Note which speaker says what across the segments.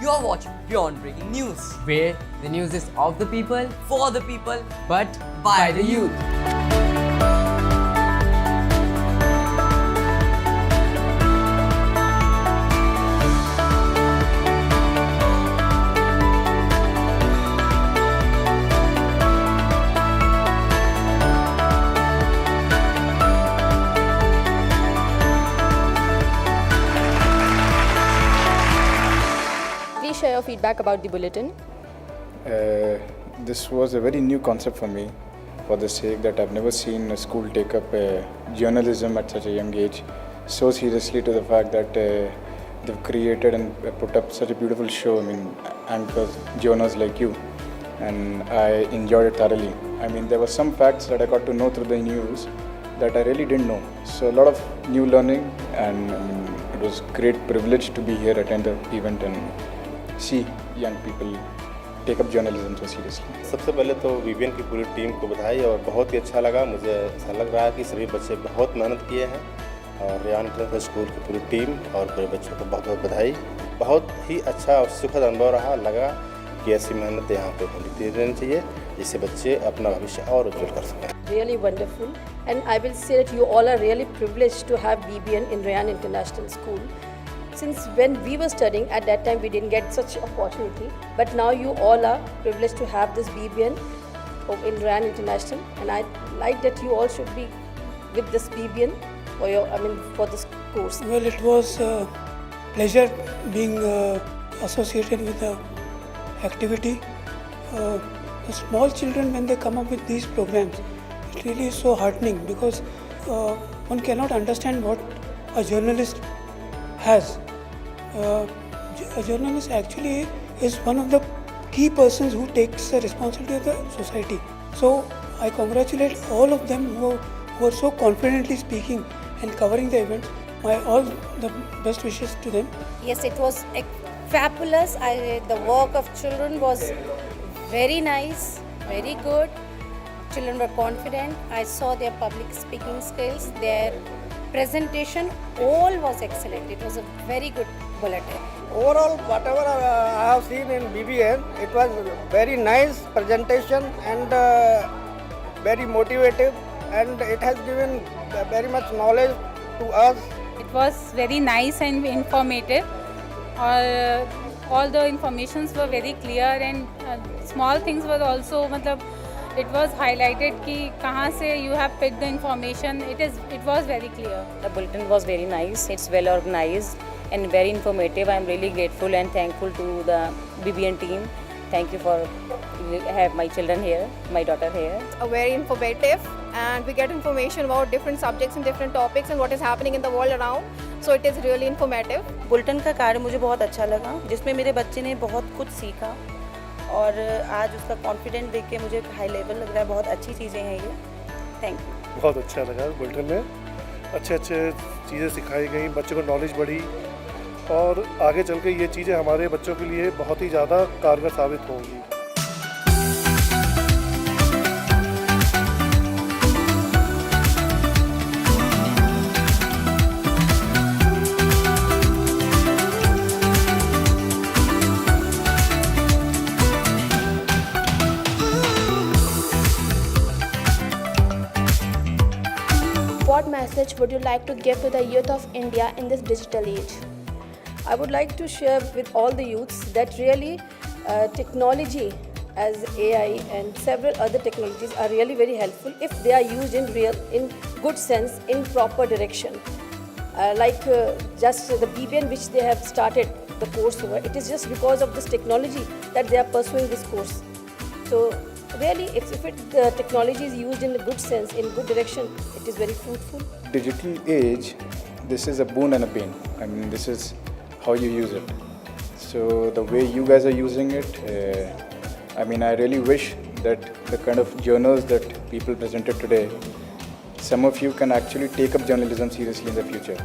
Speaker 1: You're watching Beyond Breaking News,
Speaker 2: where the news is of the people,
Speaker 1: for the people,
Speaker 2: but
Speaker 1: by
Speaker 2: the youth.
Speaker 3: Please share your feedback about the bulletin.
Speaker 4: This was a very new concept for me, for the sake that I've never seen a school take up journalism at such a young age so seriously, to the fact that they've created and put up such a beautiful show. I mean, anchors, journalists like you, and I enjoyed it thoroughly. I mean, there were some facts that I got to know through the news that I really didn't know. So a lot of new learning, and I mean, it was great privilege to be here, attend the event and see young people take up journalism so seriously.
Speaker 5: सबसे पहले तो BBN की पूरी team को बधाई, और बहुत ही अच्छा लगा। मुझे ऐसा लग रहा है कि सभी बच्चे बहुत मेहनत किए हैं, और रेयान इंटरनेशनल स्कूल की पूरी टीम और पूरे बच्चों को बहुत बहुत बधाई। बहुत ही अच्छा और सुखद अनुभव रहा। लगा कि ऐसी मेहनत यहाँ पे होती रहनी चाहिए, जिससे बच्चे अपना भविष्य और उज्जवल कर सकें।
Speaker 3: Really wonderful, and I will say that you all are really privileged to have BBN in Rayan International School. Since when we were studying, at that time we didn't get such opportunity, but now you all are privileged to have this BBN in Rayan International, and I like that you all should be with this BBN for this course.
Speaker 6: Well, it was a pleasure being associated with the activity. The small children, when they come up with these programs, it really is so heartening, because one cannot understand what a journalist has. A journalist actually is one of the key persons who takes the responsibility of the society. So I congratulate all of them who are so confidently speaking and covering the event. All the best wishes to them.
Speaker 7: Yes, it was fabulous. The work of children was very nice, very good. Children were confident. I saw their public speaking skills, their presentation, all was excellent. It was a very good bulletin.
Speaker 8: Overall, whatever I have seen in BBN, it was very nice presentation and very motivative, and it has given very much knowledge to us.
Speaker 9: It was very nice and informative. All the informations were very clear, and small things were also, it was highlighted कि कहाँ से you have picked the information. It was very clear.
Speaker 10: The bulletin was very nice. It's well organized and very informative. I'm really grateful and thankful to the BBN team. Thank you for have my children here, my daughter here.
Speaker 11: Very informative, and we get information about different subjects and different topics and what is happening in the world around. So it is really informative.
Speaker 10: Bulletin का कार्य मुझे बहुत अच्छा लगा, जिसमें मेरे बच्चे ने बहुत कुछ सीखा, और आज उसका कॉन्फिडेंट देख के मुझे हाई लेवल लग रहा है। बहुत अच्छी चीज़ें हैं ये। Thank you.
Speaker 12: बहुत अच्छा लगा बुलेटिन में, अच्छे चीज़ें सिखाई गई, बच्चों को नॉलेज बढ़ी, और आगे चल के ये चीज़ें हमारे बच्चों के लिए बहुत ही ज़्यादा कारगर साबित होंगी।
Speaker 13: What message would you like to give to the youth of India in this digital age?
Speaker 3: I would like to share with all the youths that really technology as AI and several other technologies are really very helpful if they are used in good sense, in proper direction. Just the BBN which they have started the course over, it is just because of this technology that they are pursuing this course. So really, if the technology is used in a good sense, in good direction, it is very fruitful.
Speaker 4: Digital age, this is a boon and a bane. I mean, this is how you use it. So the way you guys are using it, I mean, I really wish that the kind of journals that people presented today, some of you can actually take up journalism seriously in the future.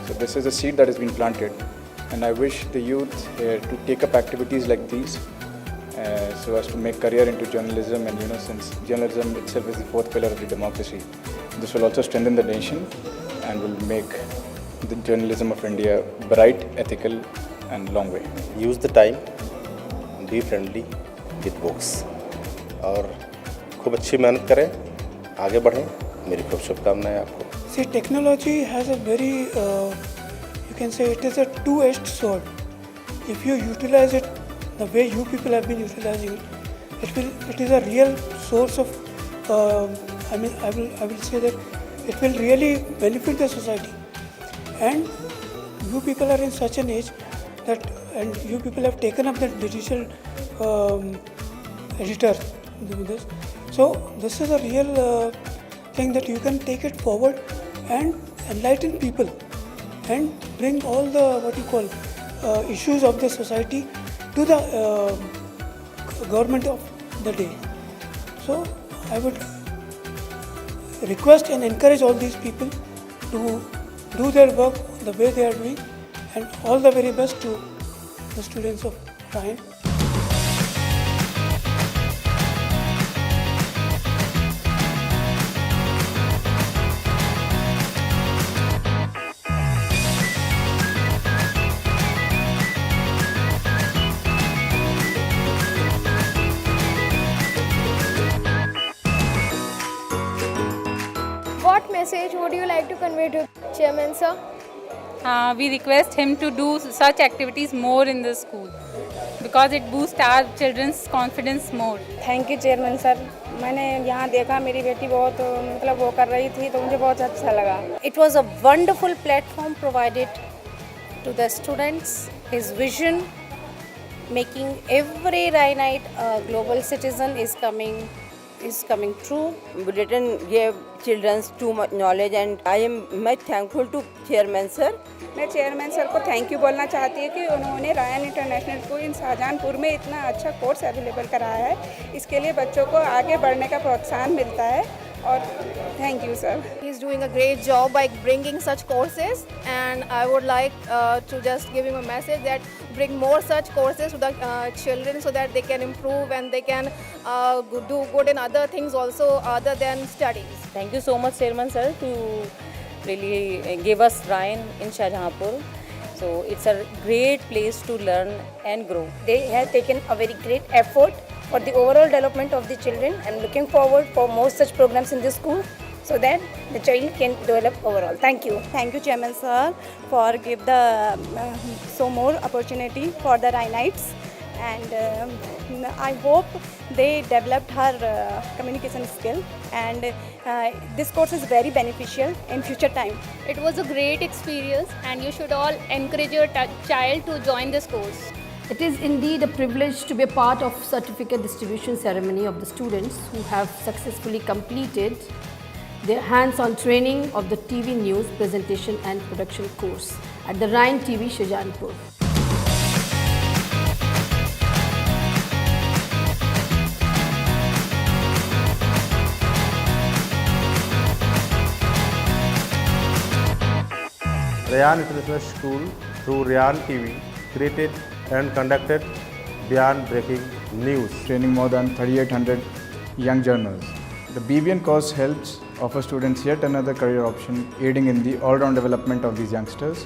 Speaker 4: So this is a seed that has been planted, and I wish the youth to take up activities like these so as to make career into journalism. And since journalism itself is the fourth pillar of the democracy, this will also strengthen the nation and will make the journalism of India bright, ethical and long way.
Speaker 5: Use the time be friendly with books और खूब अच्छी मेहनत करें, आगे बढ़ें। मेरी खूब शुभकामनाएं आपको।
Speaker 6: See, technology has a very, you can say it is a two-edged sword. If you utilize it the way you people have been utilizing it, it is a real source of, I will say that it will really benefit the society. And you people are in such an age that, and you people have taken up the digital editor. So this is a real thing that you can take it forward and enlighten people and bring all the issues of the society to the government of the day. So I would request and encourage all these people to do their work the way they are doing, and all the very best to the students of Ryan.
Speaker 13: What message would you like to convey to Chairman sir?
Speaker 9: We request him to do such activities more in the school because it boosts our children's confidence more.
Speaker 10: Thank you chairman sir. मैंने यहाँ देखा मेरी बेटी बहुत मतलब वो कर रही थी तो मुझे बहुत अच्छा लगा।
Speaker 7: It was a wonderful platform provided to the students. His vision, making every Ryanite a global citizen, is coming true.
Speaker 10: Bulletin gave children too much knowledge and I am much thankful to chairman sir.
Speaker 14: मैं chairman sir को thank you बोलना चाहती हूँ कि उन्होंने Ryan international school इन शाहजहांपुर में इतना अच्छा कोर्स अवेलेबल कराया है। इसके लिए बच्चों को आगे बढ़ने का प्रोत्साहन मिलता है और thank you sir.
Speaker 11: He is doing a great job by bringing such courses, and I would like to just give him a message that bring more such courses to the children so that they can improve and they can do good in other things also other than studies.
Speaker 10: Thank you so much chairman sir to really give us Ryan in Shahjahanpur. So it's a great place to learn and grow.
Speaker 7: They have taken a very great effort for the overall development of the children. I'm looking forward for more such programs in the school so that the child can develop overall. Thank you.
Speaker 14: Thank you Chairman sir for give the so more opportunity for the Ryanites, and I hope they developed her communication skill, and this course is very beneficial in future time.
Speaker 13: It was a great experience, and you should all encourage your child to join this course.
Speaker 3: It is indeed a privilege to be a part of certificate distribution ceremony of the students who have successfully completed their hands-on training of the TV news presentation and production course at the Ryan TV Shahjahanpur.
Speaker 5: Ryan International School through Ryan TV created and conducted Beyond Breaking News,
Speaker 4: training more than 3,800 young journalists. The BBN course helps offer students yet another career option, aiding in the all-round development of these youngsters.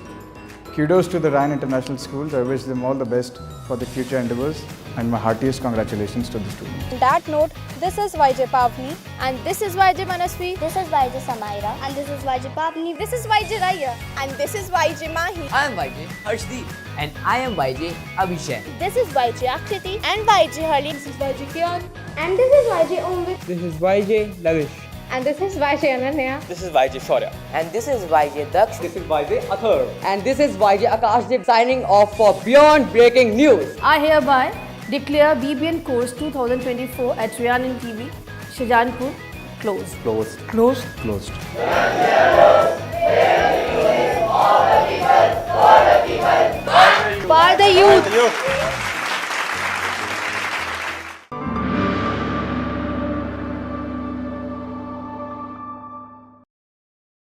Speaker 4: Kudos to the Ryan International Schools. I wish them all the best for the future endeavors, and my heartiest congratulations to the students.
Speaker 13: On that note, this is YJ Pavni, and this is YJ Manasvi.
Speaker 15: This is YJ Samaira,
Speaker 13: And this is YJ Pavni. This is YJ Raya.
Speaker 11: And this is YJ Mahi.
Speaker 2: I am YJ Harshdeep. And I am YJ Abhishek.
Speaker 15: this is YJ Akriti,
Speaker 13: And YJ Harleen.
Speaker 15: this is YJ Kian, and this is YJ Omvik,
Speaker 2: This is YJ Lavish.
Speaker 13: And this is YJ Ananya.
Speaker 1: This is YJ Shaurya.
Speaker 2: And this is YJ Daksh.
Speaker 1: This is YJ Athar.
Speaker 2: And this is YJ Akashdeep signing off for Beyond Breaking News.
Speaker 3: I hereby declare BBN course 2024 at Ryan TV Shahjahanpur closed.
Speaker 4: Closed.
Speaker 6: Closed.
Speaker 4: Closed.